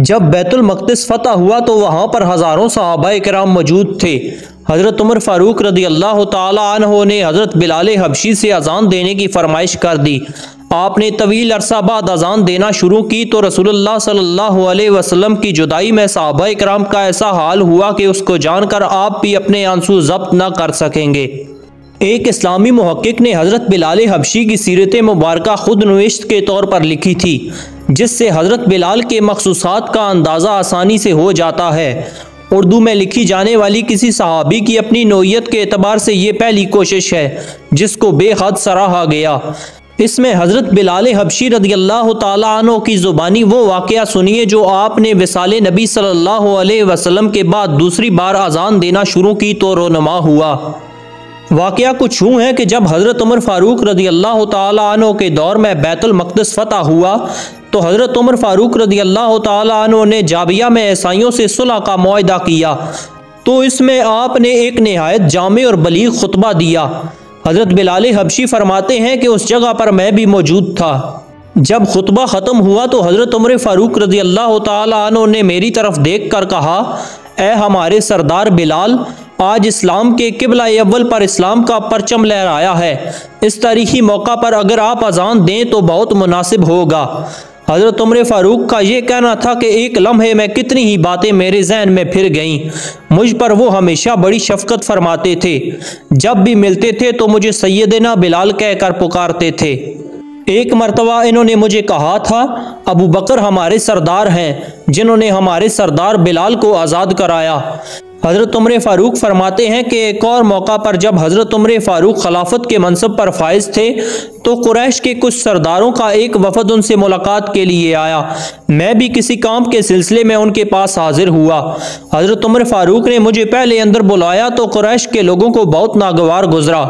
जब बैतुल मक़दिस फ़तह हुआ तो वहाँ पर हज़ारों सहाबाए किराम मौजूद थे। हज़रत उमर फ़ारूक रज़ी अल्लाह ताला अन्हु ने हज़रत बिलाल हबशी से अज़ान देने की फरमाइश कर दी। आपने तवील अरसा बाद अज़ान देना शुरू की तो रसूलुल्लाह सल्लल्लाहु अलैहि वसल्लम की जुदाई में सहाबाए किराम का ऐसा हाल हुआ कि उसको जानकर आप भी अपने आंसू ज़ब्त न कर सकेंगे। एक इस्लामी मुहक्किक ने हज़रत बिलाल हबशी की सीरत मुबारक खुद नविश्त के तौर पर लिखी थी, जिससे हज़रत बिलाल के मखसूसात का अंदाज़ा आसानी से हो जाता है। उर्दू में लिखी जाने वाली किसी सहाबी की अपनी नौइयत के एतबार से ये पहली कोशिश है जिसको बेहद सराहा गया। इसमें हज़रत बिलाल हबशी रज़ियल्लाहु ताला अन्हु की ज़ुबानी वो वाक़या सुनिए जो आपने विसाले नबी सल्लल्लाहु अलैहि वसल्लम के बाद दूसरी बार अज़ान देना शुरू की तो रोनमा हुआ। वाक़या कुछ यूँ है कि जब हज़रत उमर फ़ारूक रज़ियल्लाहु ताला अन्हु के दौर में बैतुल मक़दिस फ़तह हुआ तो हज़रत उमर फ़ारूक रज़ियल्लाहु ताला अन्हु ने जाबिया में ईसाइयों से सुलह का मुआहदा किया, तो इसमें आपने एक नहायत जामे और बलीग खुतबा दिया। हज़रत बिलाल हबशी फरमाते हैं कि उस जगह पर मैं भी मौजूद था। जब खुतबा ख़त्म हुआ तो हज़रत उमर फ़ारूक रज़ियल्लाहु ताला अन्हु ने मेरी तरफ देख कर कहा, ए हमारे सरदार बिलाल, आज इस्लाम के किबला अव्वल पर इस्लाम का परचम लहराया है। इस तारीखी मौका पर अगर आप अज़ान दें तो बहुत मुनासिब होगा। हज़रत उमर फ़ारूक का ये कहना था कि एक लम्हे में कितनी ही बातें मेरे जहन में फिर गईं। मुझ पर वो हमेशा बड़ी शफ़क़त फरमाते थे। जब भी मिलते थे तो मुझे सैयदना बिलाल कहकर पुकारते थे। एक मरतबा इन्होंने मुझे कहा था, अबू बकर हमारे सरदार हैं जिन्होंने हमारे सरदार बिलाल को आज़ाद कराया। हज़रत उमर फ़ारूक फरमाते हैं कि एक और मौका पर जब हज़रत उमर फ़ारूक खिलाफत के मनसब पर फाइज थे तो कुरैश के कुछ सरदारों का एक वफ़द उनसे मुलाकात के लिए आया। मैं भी किसी काम के सिलसिले में उनके पास हाजिर हुआ। हज़रत उमर फ़ारूक ने मुझे पहले अंदर बुलाया तो कुरैश के लोगों को बहुत नागवार गुजरा।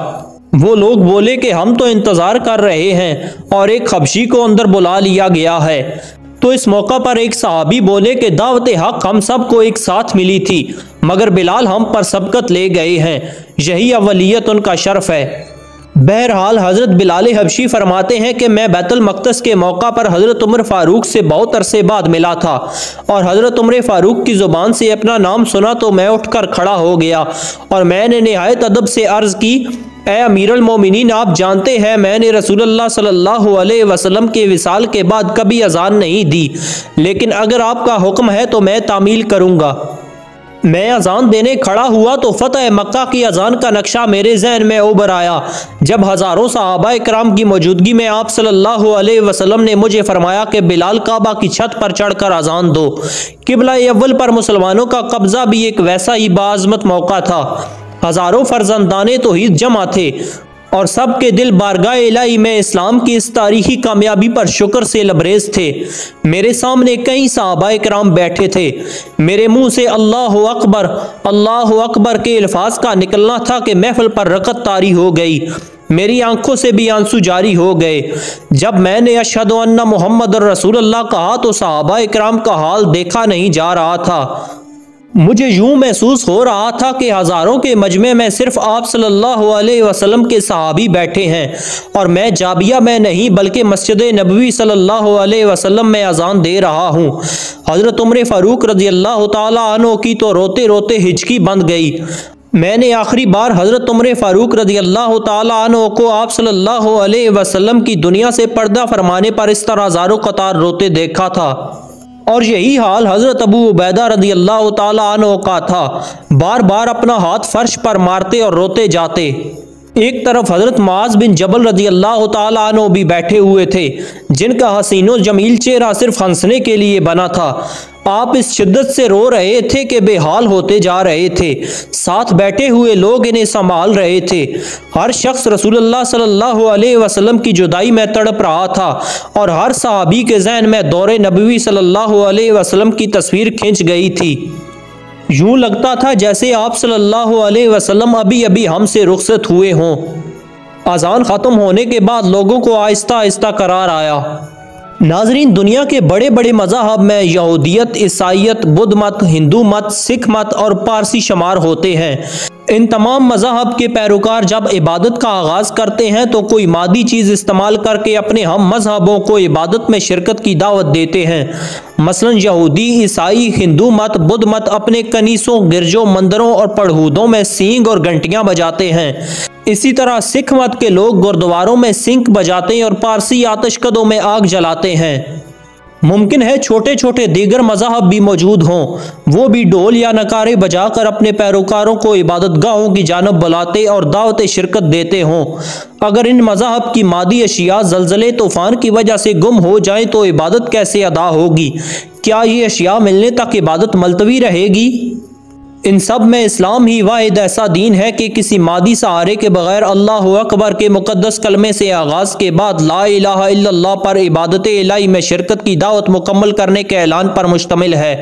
वो लोग बोले कि हम तो इंतज़ार कर रहे हैं और एक हबशी को अंदर बुला लिया गया है। तो इस मौका पर एक सहाबी बोले कि दावत हक हम सब को एक साथ मिली थी, मगर बिलाल हम पर सबकत ले गए हैं। यही अवलियत उनका शर्फ है। बहरहाल हज़रत बिलाल हबशी फरमाते हैं कि मैं बैतुल मक़दिस के मौका पर हज़रत उमर फ़ारूक से बहुत अरसे बाद मिला था और हज़रत उमर फ़ारूक की ज़ुबान से अपना नाम सुना तो मैं उठकर खड़ा हो गया और मैंने निहायत अदब से अर्ज़ की, ए अमीरुल मोमिनीन, आप जानते हैं मैंने रसूलुल्लाह सल्लल्लाहु अलैहि वसल्लम के विसाल के बाद कभी अज़ान नहीं दी, लेकिन अगर आपका हुक्म है तो मैं तामील करूँगा। मैं अज़ान देने खड़ा हुआ तो फ़तह मक्का की अज़ान का नक्शा मेरे जहन में उभर आया। जब हज़ारों सहाबाए किराम की मौजूदगी में आप सल्लल्लाहु अलैहि वसल्लम ने मुझे फरमाया कि बिलाल काबा की छत पर चढ़कर अज़ान दो। किबला अव्वल पर मुसलमानों का कब्ज़ा भी एक वैसा ही बाज़मत मौका था। हज़ारों फर्जंदाने तौहीद जमा थे और सबके दिल बारगाह इलाही में इस्लाम की इस तारीखी कामयाबी पर शुक्र से लबरेज थे। मेरे सामने कई सहाबाए किराम बैठे थे। मेरे मुंह से अल्लाहु अकबर के अल्फाज का निकलना था कि महफिल पर रकत तारी हो गई। मेरी आंखों से भी आंसू जारी हो गए। जब मैंने अशहदु अन्ना मुहम्मद रसूलुल्लाह कहा तो सहाबाए किराम का हाल देखा नहीं जा रहा था। मुझे यूँ महसूस हो रहा था कि हज़ारों के मजमे में सिर्फ आप सल्लल्लाहु अलैहि वसल्लम के सहाबी बैठे हैं और मैं जाबिया में नहीं बल्कि मस्जिद नबवी सल्लल्लाहु अलैहि वसल्लम में अज़ान दे रहा हूँ। हज़रत उमर फ़ारूक रज़ियल्लाहु ताला अन्हु की तो रोते रोते हिचकी बंद गई। मैंने आखिरी बार हज़रत उमर फ़ारूक रज़ियल्लाहु ताला अन्हु को आप सल्लल्लाहु अलैहि वसल्लम की दुनिया से पर्दा फरमाने पर इस तरह ज़ारो कतार रोते देखा था। और यही हाल हज़रत अबू उबैदा रज़ियल्लाहु ताला अन्हु का था। बार बार अपना हाथ फर्श पर मारते और रोते जाते। एक तरफ हज़रत मुआज़ बिन जबल रज़ियल्लाहु ताला अन्हु भी बैठे हुए थे, जिनका हसीनो जमील चेहरा सिर्फ हंसने के लिए बना था। आप इस शिद्दत से रो रहे थे कि बेहाल होते जा रहे थे। साथ बैठे हुए लोग इन्हें संभाल रहे थे। हर शख्स रसूलुल्लाह सल्लल्लाहु अलैहि वसल्लम की जुदाई में तड़प रहा था और हर सहाबी के जहन में दौरे नबवी सल्लल्लाहु अलैहि वसल्लम की तस्वीर खिंच गई थी। यूँ लगता था जैसे आप सल्लल्लाहु अलैहि वसल्लम अभी अभी हमसे रुखसत हुए हों। अज़ान ख़त्म होने के बाद लोगों को आहिस्ता आहिस्ता करार आया। नाजरीन, दुनिया के बड़े बड़े मज़हब में यहूदियत, ईसाईयत, बुद्ध मत, हिंदू मत, सिख मत और पारसी शुमार होते हैं। इन तमाम मज़हब के पैरोकार जब इबादत का आगाज़ करते हैं तो कोई मादी चीज़ इस्तेमाल करके अपने हम मज़हबों को इबादत में शिरकत की दावत देते हैं। मसलन यहूदी, ईसाई, हिंदू मत, बुद्ध मत अपने कनीसों, गिरजों, मंदिरों और पड़हूदों में सींग और घंटियां बजाते हैं। इसी तरह सिख मत के लोग गुरुद्वारों में सिंक बजाते हैं और पारसी आतिशकदों में आग जलाते हैं। मुमकिन है छोटे छोटे दीगर मज़हब भी मौजूद हों, वो भी ढोल या नकारे बजाकर अपने पैरोकारों को इबादतगाहों की जानब बुलाते और दावत शिरकत देते हों। अगर इन मज़हब की मादी अशिया ज़लज़ले तूफ़ान की वजह से गुम हो जाएं तो इबादत कैसे अदा होगी? क्या ये अशिया मिलने तक इबादत मुलतवी रहेगी? इन सब में इस्लाम ही वाहिद ऐसा दीन है कि किसी मादी सहारे के बगैर अल्लाह अकबर के मुकद्दस कलमे से आगाज़ के बाद ला इलाहा इल्लल्लाह पर इबादत इलाही में शिरकत की दावत मुकम्मल करने के ऐलान पर मुश्तमिल है।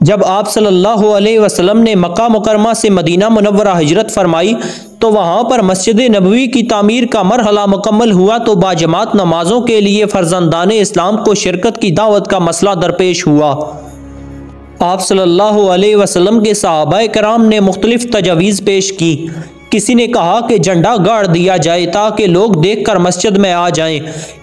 जब आप सल्लल्लाहु अलैहि वसल्लम ने मक्का मुकरमा से मदीना मुनव्वरा हिजरत फरमाई तो वहाँ पर मस्जिद नबवी की तामीर का मरहला मुकम्मल हुआ तो बाजमात नमाजों के लिए फर्जंदान इस्लाम को शिरकत की दावत का मसला दरपेश हुआ। आप सल्लल्लाहु अलैहि वसल्लम के सहाबाए कराम ने मुख्तलिफ तजावीज़ पेश की। किसी ने कहा कि झंडा गाड़ दिया जाए ताकि लोग देखकर मस्जिद में आ जाएं।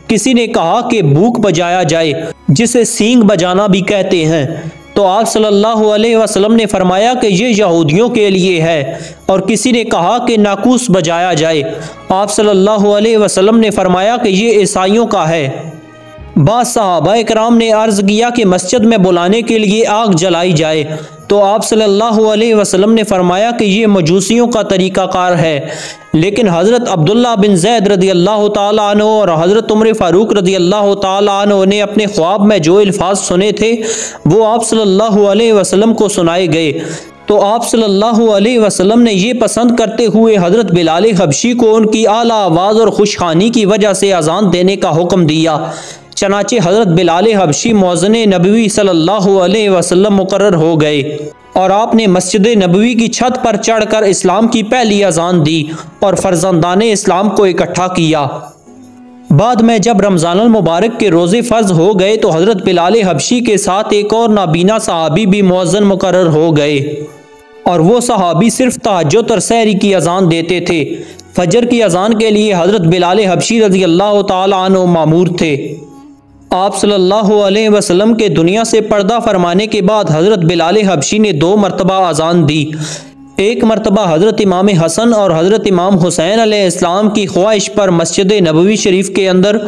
किसी ने कहा कि बूक बजाया जाए, जिसे सींग बजाना भी कहते हैं। तो आप सल्लल्लाहु अलैहि वसल्लम ने फरमाया कि ये यहूदियों के लिए है। और किसी ने कहा कि नाकूस बजाया जाए। आप सल्लल्लाहु अलैहि वसल्लम ने फरमाया कि ये ईसाइयों का है। बाज़ सहाबाए कराम ने अर्ज़ किया कि मस्जिद में बुलाने के लिए आग जलाई जाए। तो आप सल्लल्लाहु अलैहि वसल्लम ने फरमाया कि ये मजूसियों का तरीक़ाकार है। लेकिन हज़रत अब्दुल्ला बिन ज़ैद रज़ी अल्लाह ताला अन्हु और हज़रत उमर फ़ारूक रज़ी अल्लाह ताला अन्हु ने अपने ख्वाब में जो अल्फाज सुने थे वो आप सल्लल्लाहु अलैहि वसल्लम को सुनाए गए। तो आप सल्लल्लाहु अलैहि वसल्लम ने ये पसंद करते हुए हज़रत बिलाल हबशी को उनकी आला आवाज़ और खुशखानी की वजह से अजान देने का हुक्म दिया। चनाचे हज़रत बिलाल हबशी मौज़िन नबवी सल्लल्लाहु अलैहि वसल्लम मुकर्रर हो गए और आपने मस्जिद नबवी की छत पर चढ़कर इस्लाम की पहली अजान दी और फर्जंदान इस्लाम को इकट्ठा किया। बाद में जब रमज़ानुल मुबारक के रोज़े फ़र्ज हो गए तो हज़रत बिलाल हबशी के साथ एक और नाबीना सहाबी भी मुअज़्ज़िन मुकर्रर हो गए और वो सहाबी सिर्फ तहज्जुद और सहरी की अजान देते थे। फजर की अजान के लिए हज़रत बिलाल हबशी रज़ी अल्लाह ताला अन्हु मामूर थे। आप सल्लल्लाहु अलैहि वसल्लम के दुनिया से पर्दा फरमाने के बाद हज़रत बिलाल हबशी ने 2 मरतबा अजान दी। एक मरतबा हज़रत इमाम हसन और हज़रत इमाम हुसैन अलैहिस्सलाम की ख्वाहिश पर मस्जिद नबवी शरीफ के अंदर,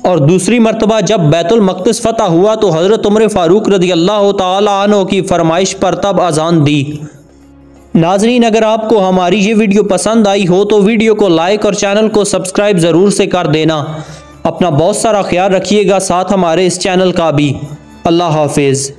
और दूसरी मरतबा जब बैतुल मक़दिस फ़तह हुआ तो हज़रत उमर फ़ारूक रज़ी अल्लाह ताला अन्हु की फरमाइश पर तब अजान दी। नाजरीन, अगर आपको हमारी ये वीडियो पसंद आई हो तो वीडियो को लाइक और चैनल को सब्सक्राइब ज़रूर से कर देना। अपना बहुत सारा ख्याल रखिएगा, साथ हमारे इस चैनल का भी। अल्लाह हाफिज़।